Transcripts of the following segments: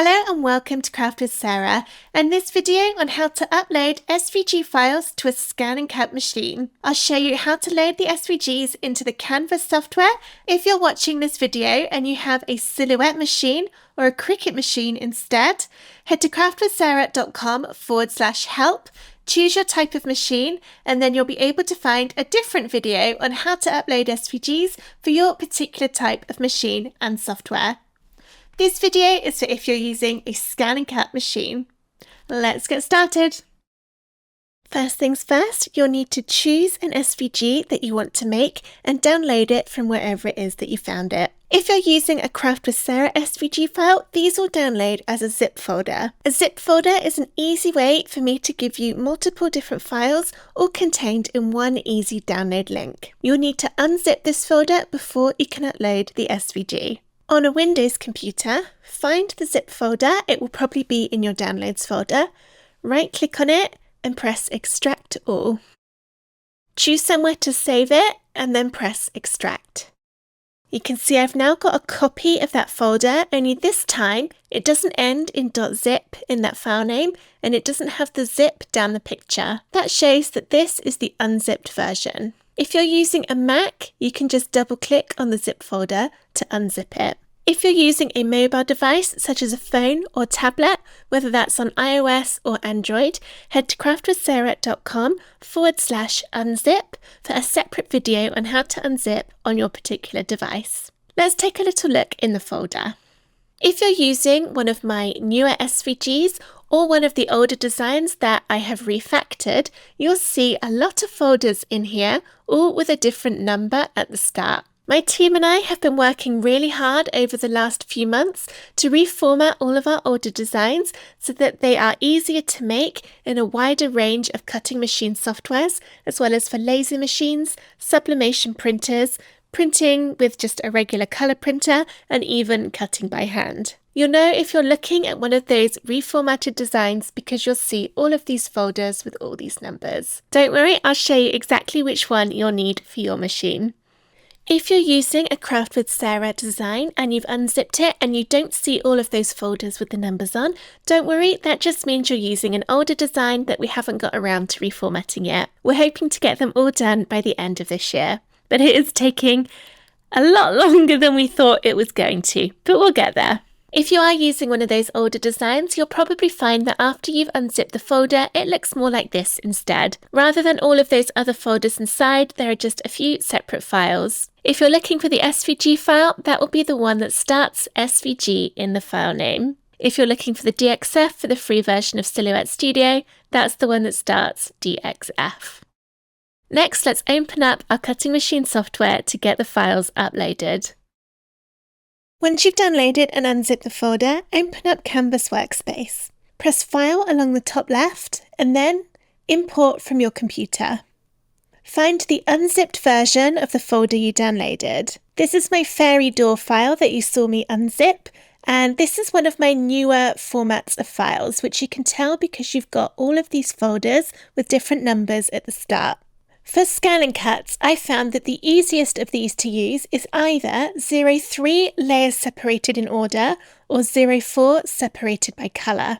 Hello and welcome to Craft with Sarah, and this video on how to upload SVG files to a scan and cut machine. I'll show you how to load the SVGs into the Canva software. If you're watching this video and you have a Silhouette machine or a Cricut machine instead, head to craftwithsarah.com/help, choose your type of machine, and then you'll be able to find a different video on how to upload SVGs for your particular type of machine and software. This video is for if you're using a scan and cut machine. Let's get started. First things first, you'll need to choose an SVG that you want to make and download it from wherever it is that you found it. If you're using a Craft with Sarah SVG file, these will download as a zip folder. A zip folder is an easy way for me to give you multiple different files all contained in one easy download link. You'll need to unzip this folder before you can upload the SVG. On a Windows computer, find the zip folder. It will probably be in your Downloads folder. Right-click on it and press Extract All. Choose somewhere to save it and then press Extract. You can see I've now got a copy of that folder, only this time it doesn't end in .zip in that file name and it doesn't have the zip down the picture. That shows that this is the unzipped version. If you're using a Mac, you can just double-click on the zip folder to unzip it. If you're using a mobile device such as a phone or tablet, whether that's on iOS or Android, head to craftwithsarah.com/unzip for a separate video on how to unzip on your particular device. Let's take a little look in the folder. If you're using one of my newer SVGs or one of the older designs that I have refactored, you'll see a lot of folders in here, all with a different number at the start. My team and I have been working really hard over the last few months to reformat all of our older designs so that they are easier to make in a wider range of cutting machine softwares, as well as for laser machines, sublimation printers, printing with just a regular colour printer, and even cutting by hand. You'll know if you're looking at one of those reformatted designs because you'll see all of these folders with all these numbers. Don't worry, I'll show you exactly which one you'll need for your machine. If you're using a Craft with Sarah design and you've unzipped it and you don't see all of those folders with the numbers on, don't worry, that just means you're using an older design that we haven't got around to reformatting yet. We're hoping to get them all done by the end of this year, but it is taking a lot longer than we thought it was going to, but we'll get there. If you are using one of those older designs, you'll probably find that after you've unzipped the folder, it looks more like this instead. Rather than all of those other folders inside, there are just a few separate files. If you're looking for the SVG file, that will be the one that starts SVG in the file name. If you're looking for the DXF for the free version of Silhouette Studio, that's the one that starts DXF. Next, let's open up our cutting machine software to get the files uploaded. Once you've downloaded and unzipped the folder, open up Canvas Workspace. Press File along the top left and then Import from your computer. Find the unzipped version of the folder you downloaded. This is my fairy door file that you saw me unzip, and this is one of my newer formats of files, which you can tell because you've got all of these folders with different numbers at the start. For scan and cuts, I found that the easiest of these to use is either 03 layers separated in order or 04 separated by colour.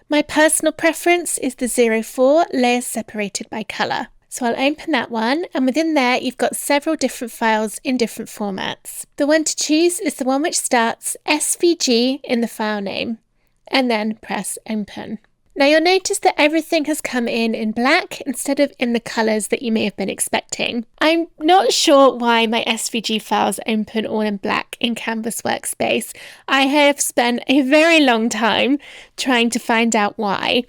My personal preference is the 04 layers separated by colour. So I'll open that one, and within there you've got several different files in different formats. The one to choose is the one which starts SVG in the file name, and then press Open. Now you'll notice that everything has come in black instead of in the colours that you may have been expecting. I'm not sure why my SVG files open all in black in Canvas Workspace. I have spent a very long time trying to find out why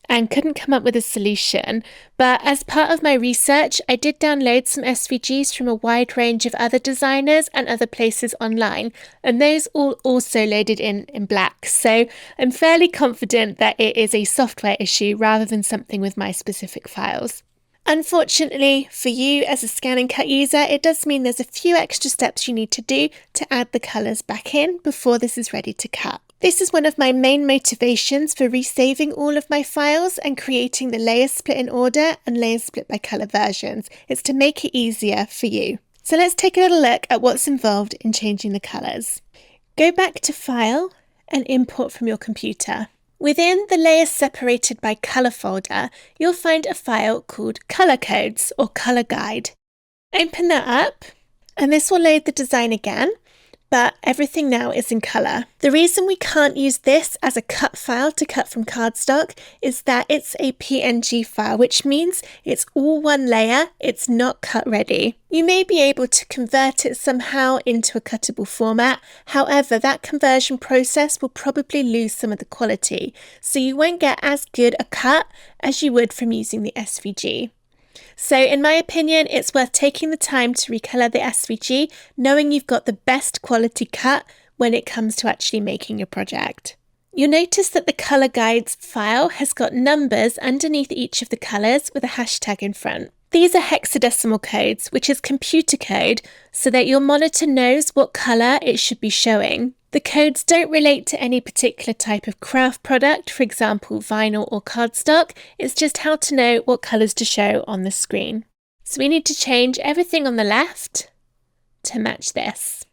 and couldn't come up with a solution. But as part of my research, I did download some SVGs from a wide range of other designers and other places online, and those all also loaded in black. So I'm fairly confident that it is a software issue rather than something with my specific files. Unfortunately for you as a scan and cut user, it does mean there's a few extra steps you need to do to add the colours back in before this is ready to cut. This is one of my main motivations for resaving all of my files and creating the layers split in order and layers split by colour versions. It's to make it easier for you. So let's take a little look at what's involved in changing the colours. Go back to File and import from your computer. Within the Layers Separated by Colour folder, you'll find a file called Colour Codes or Colour Guide. Open that up, and this will load the design again, but everything now is in colour. The reason we can't use this as a cut file to cut from cardstock is that it's a PNG file, which means it's all one layer, it's not cut ready. You may be able to convert it somehow into a cuttable format, however that conversion process will probably lose some of the quality, so you won't get as good a cut as you would from using the SVG. So in my opinion, it's worth taking the time to recolor the SVG, knowing you've got the best quality cut when it comes to actually making your project. You'll notice that the Colour Guides file has got numbers underneath each of the colours with a hashtag in front. These are hexadecimal codes, which is computer code, so that your monitor knows what colour it should be showing. The codes don't relate to any particular type of craft product, for example vinyl or cardstock, it's just how to know what colours to show on the screen. So we need to change everything on the left to match this.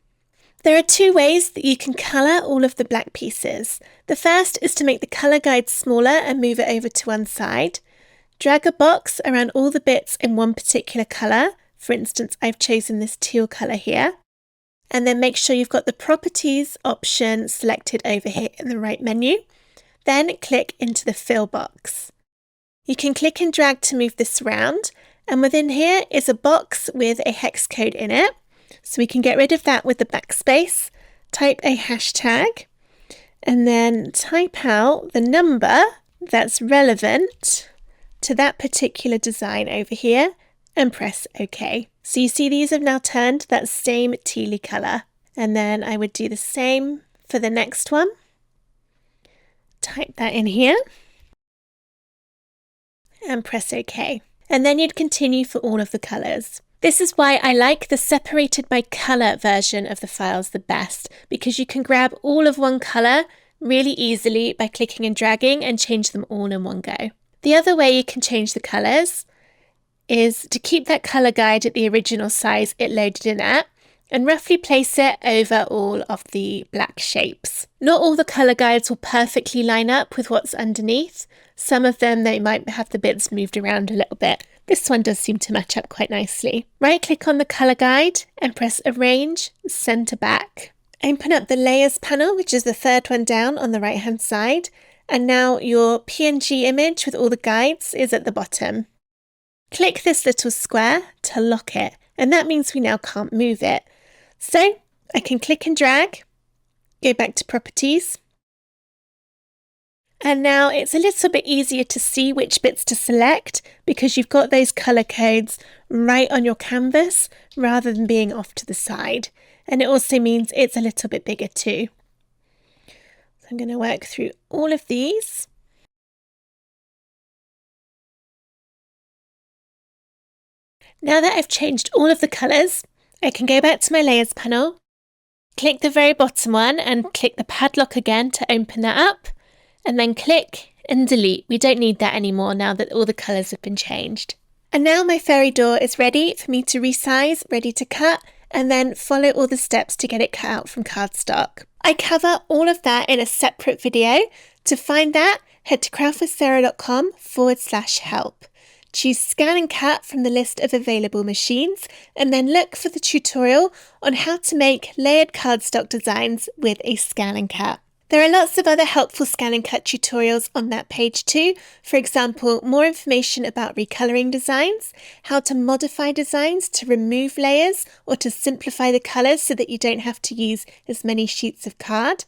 There are two ways that you can colour all of the black pieces. The first is to make the colour guide smaller and move it over to one side. Drag a box around all the bits in one particular colour. For instance, I've chosen this teal colour here. And then make sure you've got the Properties option selected over here in the right menu. Then click into the Fill box. You can click and drag to move this around, and within here is a box with a hex code in it. So we can get rid of that with the backspace, type a hashtag, and then type out the number that's relevant to that particular design over here and press OK. So you see these have now turned that same tealy colour. And then I would do the same for the next one. Type that in here and press OK. And then you'd continue for all of the colours. This is why I like the separated by colour version of the files the best, because you can grab all of one colour really easily by clicking and dragging and change them all in one go. The other way you can change the colours is to keep that colour guide at the original size it loaded in at and roughly place it over all of the black shapes. Not all the colour guides will perfectly line up with what's underneath. Some of them, they might have the bits moved around a little bit. This one does seem to match up quite nicely. Right click on the colour guide and press Arrange, Centre Back. Open up the Layers panel, which is the third one down on the right hand side, and now your PNG image with all the guides is at the bottom. Click this little square to lock it, and that means we now can't move it. So I can click and drag, go back to Properties, and now it's a little bit easier to see which bits to select because you've got those colour codes right on your canvas rather than being off to the side. And it also means it's a little bit bigger too. So I'm going to work through all of these. Now that I've changed all of the colours, I can go back to my Layers panel, click the very bottom one and click the padlock again to open that up, and then click and delete. We don't need that anymore now that all the colours have been changed. And now my fairy door is ready for me to resize, ready to cut, and then follow all the steps to get it cut out from cardstock. I cover all of that in a separate video. To find that, head to craftwithsarah.com/help. Choose Scan and Cut from the list of available machines, and then look for the tutorial on how to make layered cardstock designs with a Scan and Cut. There are lots of other helpful Scan and Cut tutorials on that page too. For example, more information about recoloring designs, how to modify designs to remove layers or to simplify the colours so that you don't have to use as many sheets of card,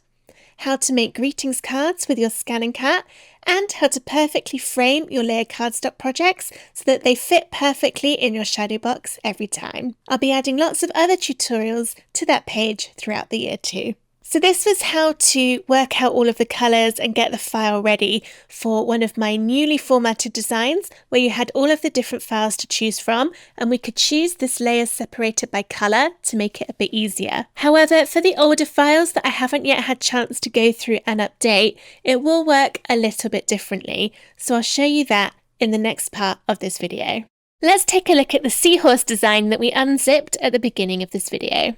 how to make greetings cards with your Scan and Cut, and how to perfectly frame your layered cardstock projects so that they fit perfectly in your shadow box every time. I'll be adding lots of other tutorials to that page throughout the year too. So this was how to work out all of the colours and get the file ready for one of my newly formatted designs where you had all of the different files to choose from, and we could choose this Layers Separated by Colour to make it a bit easier. However, for the older files that I haven't yet had chance to go through and update, it will work a little bit differently. So I'll show you that in the next part of this video. Let's take a look at the seahorse design that we unzipped at the beginning of this video.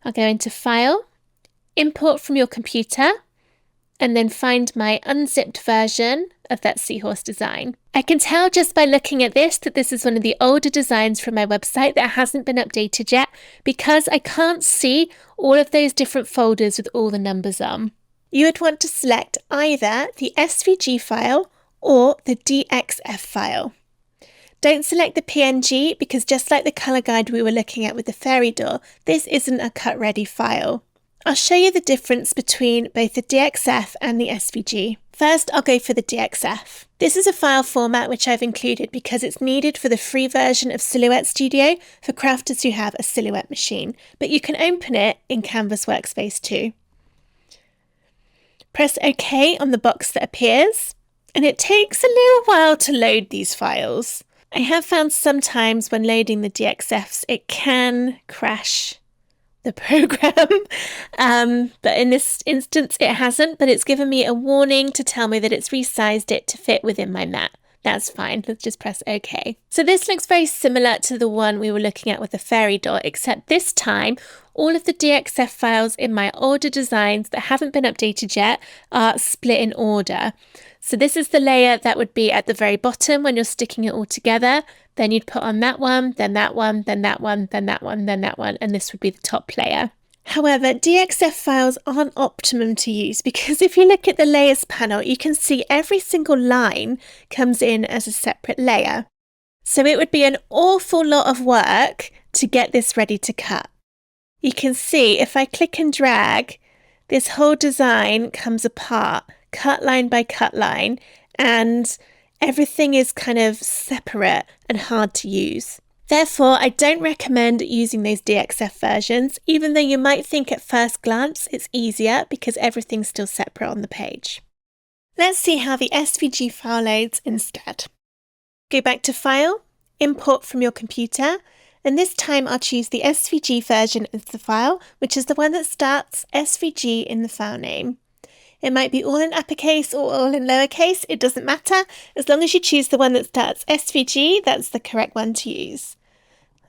I'll go into File, Import from your computer, and then find my unzipped version of that seahorse design. I can tell just by looking at this that this is one of the older designs from my website that hasn't been updated yet because I can't see all of those different folders with all the numbers on. You would want to select either the SVG file or the DXF file. Don't select the PNG because just like the colour guide we were looking at with the fairy door, this isn't a cut ready file. I'll show you the difference between both the DXF and the SVG. First, I'll go for the DXF. This is a file format which I've included because it's needed for the free version of Silhouette Studio for crafters who have a Silhouette machine, but you can open it in Canvas Workspace too. Press OK on the box that appears, and it takes a little while to load these files. I have found sometimes when loading the DXFs, it can crash the program, but in this instance it hasn't, but it's given me a warning to tell me that it's resized it to fit within my mat. That's fine, let's just press OK. So this looks very similar to the one we were looking at with the fairy door, except this time all of the DXF files in my older designs that haven't been updated yet are split in order. So this is the layer that would be at the very bottom when you're sticking it all together. Then you'd put on that one, then that one, then that one, then that one, then that one, and this would be the top layer. However, DXF files aren't optimum to use because if you look at the layers panel, you can see every single line comes in as a separate layer. So it would be an awful lot of work to get this ready to cut. You can see if I click and drag, this whole design comes apart, cut line by cut line, and everything is kind of separate and hard to use. Therefore, I don't recommend using those DXF versions, even though you might think at first glance it's easier because everything's still separate on the page. Let's see how the SVG file loads instead. Go back to File, Import from your computer, and this time I'll choose the SVG version of the file, which is the one that starts SVG in the file name. It might be all in uppercase or all in lowercase, it doesn't matter. As long as you choose the one that starts SVG, that's the correct one to use.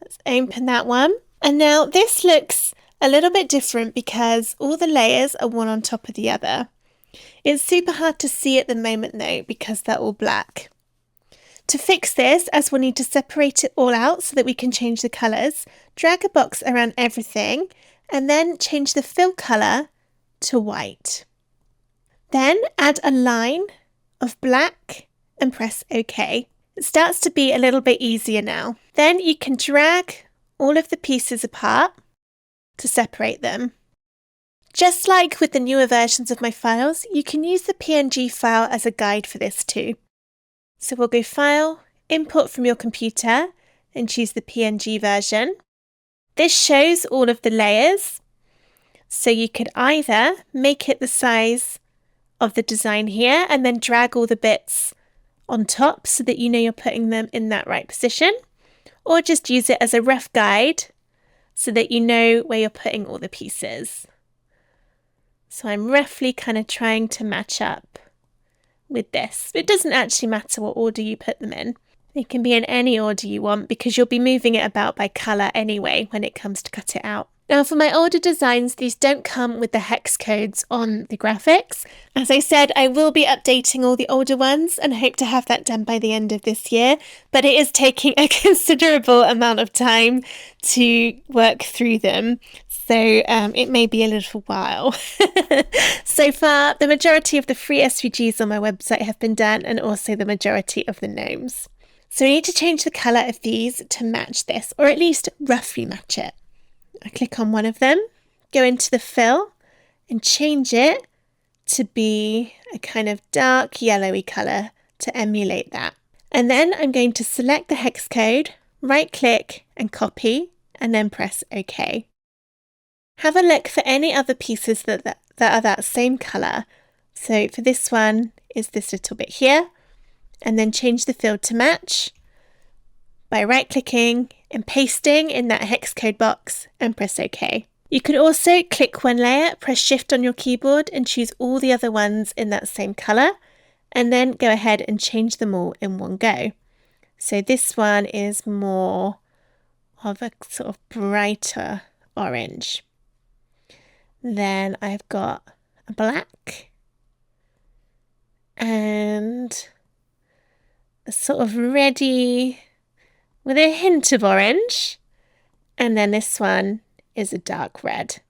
Let's open that one. And now this looks a little bit different because all the layers are one on top of the other. It's super hard to see at the moment though because they're all black. To fix this, as we'll need to separate it all out so that we can change the colours, drag a box around everything and then change the fill colour to white. Then add a line of black and press OK. It starts to be a little bit easier now. Then you can drag all of the pieces apart to separate them. Just like with the newer versions of my files, you can use the PNG file as a guide for this too. So we'll go File, Import from your computer, and choose the PNG version. This shows all of the layers, so you could either make it the size of the design here and then drag all the bits on top so that you know you're putting them in that right position, or just use it as a rough guide so that you know where you're putting all the pieces. So I'm roughly kind of trying to match up with this. It doesn't actually matter what order you put them in. They can be in any order you want because you'll be moving it about by colour anyway when it comes to cut it out. Now for my older designs, these don't come with the hex codes on the graphics. As I said, I will be updating all the older ones and hope to have that done by the end of this year, but it is taking a considerable amount of time to work through them. So it may be a little while. So far, the majority of the free SVGs on my website have been done and also the majority of the gnomes. So we need to change the colour of these to match this, or at least roughly match it. I click on one of them, go into the fill and change it to be a kind of dark yellowy colour to emulate that. And then I'm going to select the hex code, right click and copy, and then press OK. Have a look for any other pieces that are that same colour. So for this one is this little bit here, and then change the fill to match by right clicking and pasting in that hex code box and press OK. You could also click one layer, press Shift on your keyboard and choose all the other ones in that same colour, and then go ahead and change them all in one go. So this one is more of a sort of brighter orange. Then I've got a black sort of reddy with a hint of orange. And then this one is a dark red.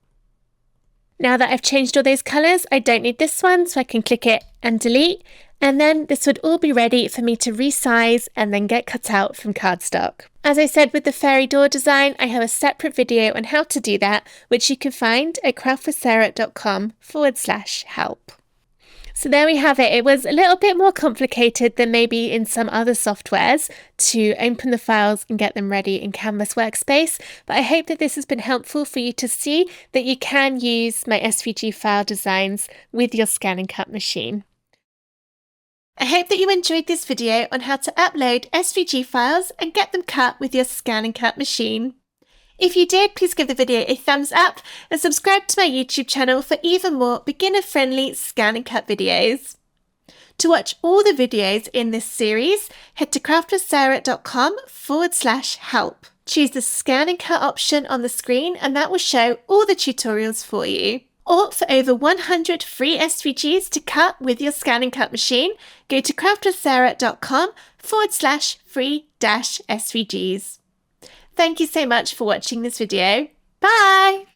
Now that I've changed all those colours, I don't need this one, so I can click it and delete. And then this would all be ready for me to resize and then get cut out from cardstock. As I said with the fairy door design, I have a separate video on how to do that, which you can find at craftwithsarah.com/help. So there we have it. It was a little bit more complicated than maybe in some other softwares to open the files and get them ready in Canvas Workspace, but I hope that this has been helpful for you to see that you can use my SVG file designs with your Scan and Cut machine. I hope that you enjoyed this video on how to upload SVG files and get them cut with your Scan and Cut machine. If you did, please give the video a thumbs up and subscribe to my YouTube channel for even more beginner-friendly Scan and Cut videos. To watch all the videos in this series, head to craftwithsarah.com/help. Choose the Scan and Cut option on the screen and that will show all the tutorials for you. Or for over 100 free SVGs to cut with your Scan and Cut machine, go to craftwithsarah.com/free-SVGs. Thank you so much for watching this video. Bye!